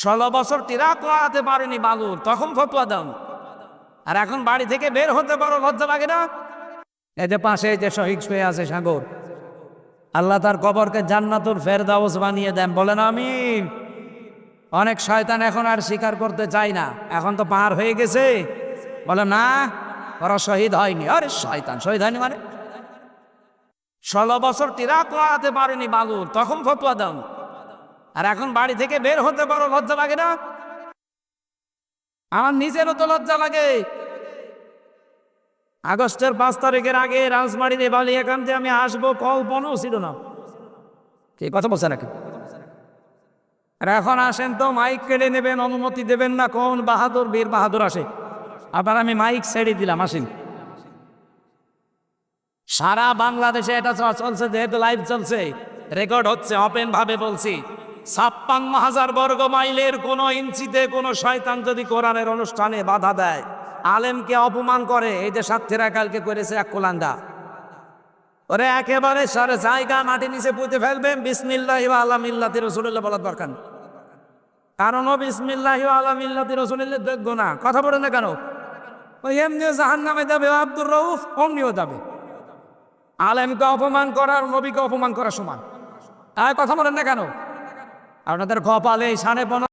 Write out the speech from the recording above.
16 বছর তিরাক করাতে পারেনি বালুর, তখন ফতোয়া দাও। আর এখন বাড়ি থেকে বের হতে পারো, লজ্জা লাগে না? এই যে পাশে যে শহীদ শুয়ে আছে সাগর, আল্লাহ তার কবরকে জান্নাতুল ফেরদাউস বানিয়ে দেন, বলেন আমিন। অনেক শয়তান এখন আর স্বীকার করতে চায় না, এখন তো পার হয়ে গেছে, বলে না ওরা শহীদ হয়নি। আরে শয়তান, শহীদ হয়নি মানে? 16 বছর তিরাক করাতে পারেনি বালুর, তখন ফতোয়া দাও। আর এখন বাড়ি থেকে বের হতে পারো, লজ্জা লাগে না? আমার নিজেরও তো লজ্জা লাগে। আগস্টের 5 তারিখের আগে রাজবাড়িতে বালিয়াকান্তে আমি আসবো কল্পনাও ছিল না। কি কথা বলছে নাকি? আর এখন আসেন তো মাইক কেড়ে নেবেন, অনুমতি দেবেন না, কোন বাহাদুর বীর বাহাদুর আসে। আবার আমি মাইক ছেড়ে দিলাম, আসেন। সারা বাংলাদেশে এটা চলছে, যেহেতু লাইভ চলছে, রেকর্ড হচ্ছে, ওপেন ভাবে বলছি, 56,000 বর্গ মাইলের কোন ইঞ্চিতে কোন শয়তান যদি কোরআনের অনুষ্ঠানে বাধা দেয়, আলেমকে অপমান করে, এই যে সাতক্ষীরা কালকে করেছে এক কোলাঙ্গা, ওরে একেবারে সারে জায়গা মাটি নিচে পুঁতে ফেলবেন। বিসমিল্লাহি ওয়া আলা মিল্লাতি রাসূলিল্লাহ বলার দরকার নেই, কারণ ও বিসমিল্লাহি ওয়া আলা মিল্লাতি রাসূলিল্লাহ দেখবো না। কথা বলেন না কেন? ওই এমনিও জাহান্নামে যাবে, আব্দুর রউফ অমনিও যাবে। আলেমকে অপমান করার নবীকে অপমান করার সমান। আর কথা বলেন না কেন? আপনাদের কপালে 15.5